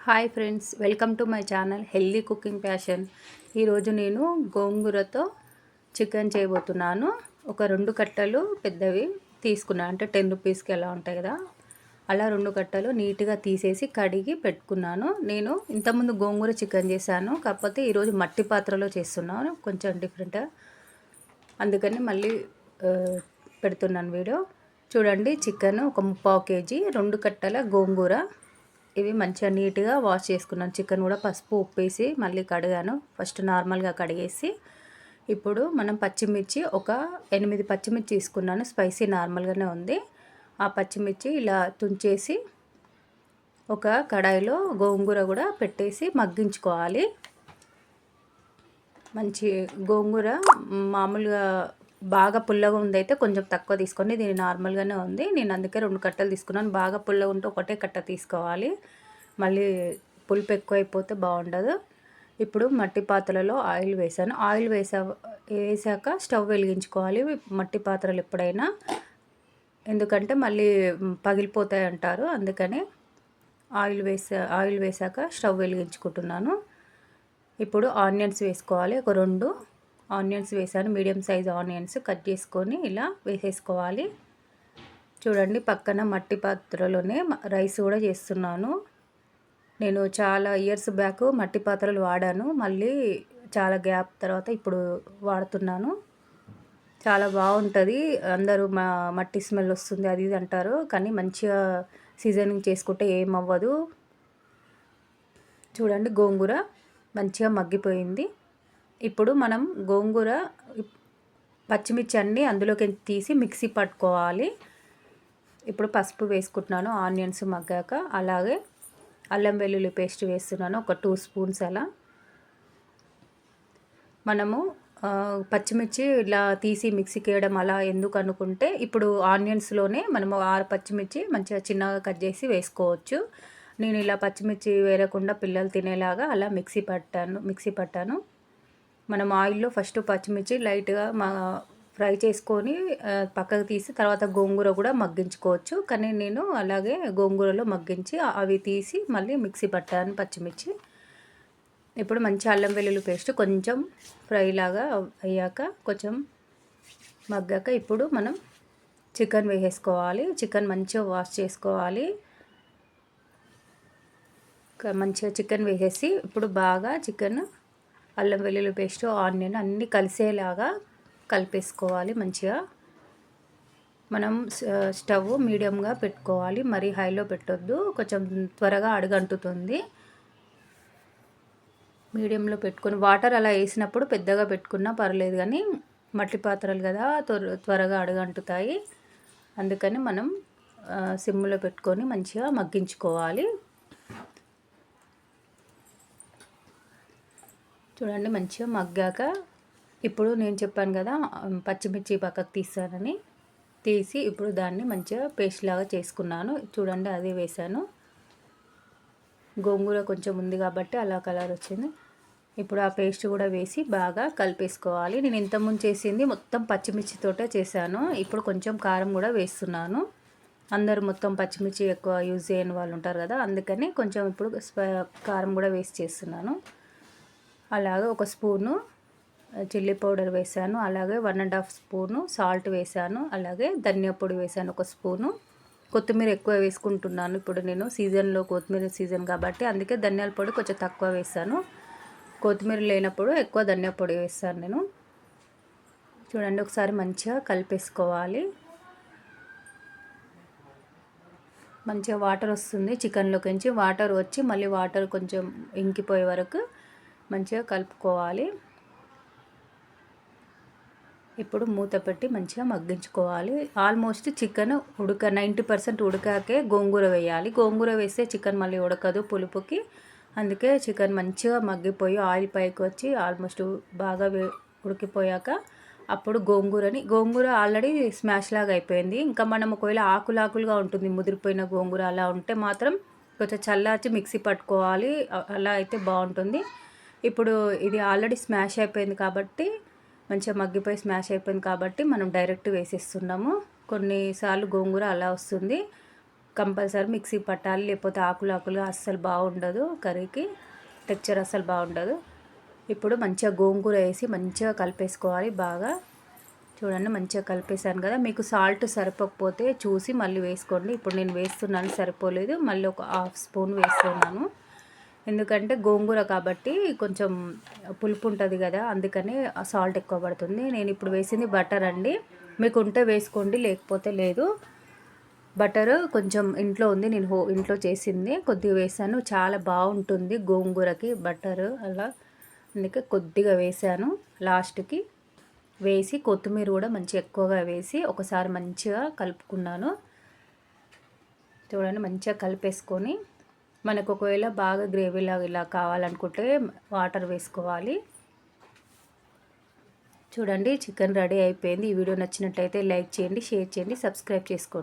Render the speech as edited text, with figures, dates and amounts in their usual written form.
Hi friends, welcome to my channel healthy cooking passion. ఈరోజు నేను గోంగూరతో chicken చేయబోతున్నాను. ఒక 2 కట్టలు పెద్దవి తీసుకున్నాను, అంటే 10 రూపీస్కి ఎలా ఉంటాయి కదా, అలా 2 కట్టలు నీట్గా తీసేసి కడిగి పెట్టుకున్నాను. నేను ఇంతకుముందు గోంగూర చికెన్ చేశాను, కాకపోతే ఈరోజు మట్టి పాత్రలో చేస్తున్నాను, కొంచెం డిఫరెంట్. అందుకని మళ్ళీ పెడుతున్నాను వీడియో. చూడండి, చికెన్ ఒక 3/4 కేజీ, 2 కట్టల గోంగూర. ఇవి మంచిగా నీట్గా వాష్ చేసుకున్నాను. చికెన్ కూడా పసుపు ఉప్పు వేసి మళ్ళీ కడిగాను, ఫస్ట్ నార్మల్గా కడిగేసి. ఇప్పుడు మనం పచ్చిమిర్చి ఒక 8 పచ్చిమిర్చి తీసుకున్నాను, స్పైసీ నార్మల్గానే ఉంది. ఆ పచ్చిమిర్చి ఇలా తుంచేసి ఒక కడాయిలో గోంగూర కూడా పెట్టేసి మగ్గించుకోవాలి. మంచి గోంగూర మామూలుగా బాగా పుల్లగా ఉందైతే కొంచెం తక్కువ తీసుకోండి, ఇది నార్మల్గానే ఉంది. నేను అందుకే 2 కట్టలు తీసుకున్నాను. బాగా పుల్లగా ఉంటే ఒకటే కట్ట తీసుకోవాలి, మళ్ళీ పులుపు ఎక్కువ అయిపోతే బాగుండదు. ఇప్పుడు మట్టి పాత్రలో ఆయిల్ వేసాను. ఆయిల్ వేసాక స్టవ్ వెలిగించుకోవాలి మట్టి పాత్రలు ఎప్పుడైనా, ఎందుకంటే మళ్ళీ పగిలిపోతాయి అంటారు. అందుకని ఆయిల్ వేసాక స్టవ్ వెలిగించుకుంటున్నాను. ఇప్పుడు ఆనియన్స్ వేసుకోవాలి. ఒక 2 ఆనియన్స్ వేసాను, మీడియం సైజ్ ఆనియన్స్ కట్ చేసుకొని ఇలా వేసేసుకోవాలి. చూడండి, పక్కన మట్టి పాత్రలోనే రైస్ కూడా చేస్తున్నాను. నేను చాలా ఇయర్స్ బ్యాక్ మట్టి పాత్రలు వాడాను, మళ్ళీ చాలా గ్యాప్ తర్వాత ఇప్పుడు వాడుతున్నాను. చాలా బాగుంటుంది. అందరూ మట్టి స్మెల్ వస్తుంది అది ఇది అంటారు, కానీ మంచిగా సీజనింగ్ చేసుకుంటే ఏమవ్వదు. చూడండి, గోంగూర మంచిగా మగ్గిపోయింది. ఇప్పుడు మనం గోంగూర పచ్చిమిర్చి అన్నీ అందులోకి తీసి మిక్సీ పట్టుకోవాలి. ఇప్పుడు పసుపు వేసుకుంటున్నాను ఆనియన్స్ మగ్గాక. అలాగే అల్లం వెల్లుల్లి పేస్ట్ వేస్తున్నాను, ఒక 2 స్పూన్స్ అలా. మనము పచ్చిమిర్చి ఇలా తీసి మిక్సీకి వేయడం అలా ఎందుకు అనుకుంటే, ఇప్పుడు ఆనియన్స్లోనే మనము 6 పచ్చిమిర్చి మంచిగా చిన్నగా కట్ చేసి వేసుకోవచ్చు. నేను ఇలా పచ్చిమిర్చి వేరకుండా పిల్లలు తినేలాగా అలా మిక్సీ పట్టాను. మనం ఆయిల్లో ఫస్ట్ పచ్చిమిర్చి లైట్గా ఫ్రై చేసుకొని పక్కకు తీసి తర్వాత గోంగూర కూడా మగ్గించుకోవచ్చు, కానీ నేను అలాగే గోంగూరలో మగ్గించి అవి తీసి మళ్ళీ మిక్సీ పట్టాను పచ్చిమిర్చి. ఇప్పుడు మంచి అల్లం వెల్లుల్లి పేస్ట్ కొంచెం ఫ్రై లాగా అయ్యాక, కొంచెం మగ్గాక ఇప్పుడు మనం చికెన్ వేసేసుకోవాలి. చికెన్ మంచిగా వాష్ చేసుకోవాలి. మంచిగా చికెన్ వేసేసి ఇప్పుడు బాగా చికెన్, అల్లం వెల్లుల్లి పేస్ట్, ఆనియన్ అన్నీ కలిసేలాగా కలిపేసుకోవాలి. మంచిగా మనం స్టవ్ మీడియంగా పెట్టుకోవాలి, మరీ హైలో పెట్టొద్దు, కొంచెం త్వరగా అడుగంటుతుంది. మీడియంలో పెట్టుకొని వాటర్ అలా వేసినప్పుడు పెద్దగా పెట్టుకున్నా పర్లేదు, కానీ మట్టి పాత్రలు కదా త్వరగా అడుగంటుతాయి. అందుకని మనం సిమ్లో పెట్టుకొని మంచిగా మగ్గించుకోవాలి. చూడండి, మంచిగా మగ్గాక ఇప్పుడు నేను చెప్పాను కదా పచ్చిమిర్చి పక్కకు తీసి ఇప్పుడు దాన్ని మంచిగా పేస్ట్ లాగా చేసుకున్నాను. చూడండి, అదే వేసాను. గోంగూర కొంచెం ఉంది కాబట్టి అలా కలర్ వచ్చింది. ఇప్పుడు ఆ పేస్ట్ కూడా వేసి బాగా కలిపేసుకోవాలి. నేను ఇంతకుముందు చేసింది మొత్తం పచ్చిమిర్చితోటే చేశాను. ఇప్పుడు కొంచెం కారం కూడా వేస్తున్నాను. అందరూ మొత్తం పచ్చిమిర్చి ఎక్కువ యూజ్ చేయని వాళ్ళు ఉంటారు కదా, అందుకని కొంచెం ఇప్పుడు కారం కూడా వేసి చేస్తున్నాను. అలాగే ఒక స్పూను చిల్లీ పౌడర్ వేసాను, అలాగే 1.5 స్పూను సాల్ట్ వేసాను, అలాగే ధనియా పొడి వేసాను 1 స్పూను. కొత్తిమీర ఎక్కువ వేసుకుంటున్నాను ఇప్పుడు నేను, సీజన్లో కొత్తిమీర సీజన్ కాబట్టి, అందుకే ధనియాల పొడి కొంచెం తక్కువ వేసాను. కొత్తిమీర లేనప్పుడు ఎక్కువ ధనియా పొడి వేస్తాను నేను. చూడండి, ఒకసారి మంచిగా కలిపేసుకోవాలి. మంచిగా వాటర్ వస్తుంది చికెన్లోకించి, వాటర్ వచ్చి మళ్ళీ వాటర్ కొంచెం ఇంకిపోయే వరకు మంచిగా కలుపుకోవాలి. ఇప్పుడు మూత పెట్టి మంచిగా మగ్గించుకోవాలి. ఆల్మోస్ట్ చికెన్ 90% ఉడికాకే గోంగూర వేయాలి. గోంగూర వేస్తే చికెన్ మళ్ళీ ఉడకదు పులుపుకి, అందుకే చికెన్ మంచిగా మగ్గిపోయి ఆయిల్ పైకి వచ్చి ఆల్మోస్ట్ బాగా ఉడికిపోయాక అప్పుడు గోంగూర ఆల్రెడీ స్మాష్ లాగా అయిపోయింది. ఇంకా మనం ఒకవేళ ఆకులుగా ఉంటుంది ముదిరిపోయిన గోంగూర, అలా ఉంటే మాత్రం కొంచెం చల్లార్చి మిక్సీ పట్టుకోవాలి, అలా అయితే బాగుంటుంది. ఇప్పుడు ఇది ఆల్రెడీ స్మాష్ అయిపోయింది కాబట్టి, మంచిగా మగ్గిపోయి స్మాష్ అయిపోయింది కాబట్టి మనం డైరెక్ట్ వేసేస్తున్నాము. కొన్నిసార్లు గోంగూర అలా వస్తుంది, కంపల్సరీ మిక్సీ పట్టాలి, లేకపోతే ఆకులు ఆకులుగా అస్సలు బాగుండదు, కర్రీకి టెక్చర్ అస్సలు బాగుండదు. ఇప్పుడు మంచిగా గోంగూర వేసి మంచిగా కలిపేసుకోవాలి బాగా. చూడండి మంచిగా కలిపేసాను కదా. మీకు సాల్ట్ సరిపోకపోతే చూసి మళ్ళీ వేసుకోండి. ఇప్పుడు నేను వేస్తున్నాను, సరిపోలేదు, మళ్ళీ ఒక హాఫ్ స్పూన్ వేస్తున్నాను. ఎందుకంటే గోంగూర కాబట్టి కొంచెం పులుపు ఉంటుంది కదా, అందుకని సాల్ట్ ఎక్కువ పడుతుంది. నేను ఇప్పుడు వేసింది బటర్ అండి, మీకు ఉంటే వేసుకోండి, లేకపోతే లేదు. బటర్ కొంచెం ఇంట్లో ఉంది, నేను ఇంట్లో చేసింది కొద్దిగా వేసాను. చాలా బాగుంటుంది గోంగూరకి బటర్ అలా, అందుకే కొద్దిగా వేసాను. లాస్ట్కి వేసి కొత్తిమీర కూడా మంచిగా ఎక్కువగా వేసి ఒకసారి మంచిగా కలుపుకున్నాను. చూడండి మంచిగా కలిపేసుకొని మనకు ఒకవేళ బాగా గ్రేవీలాగా ఇలా కావాలనుకుంటే వాటర్ వేసుకోవాలి. చూడండి చికెన్ రెడీ అయిపోయింది. ఈ వీడియో నచ్చినట్లయితే లైక్ చేయండి, షేర్ చేయండి, సబ్స్క్రైబ్ చేసుకోండి.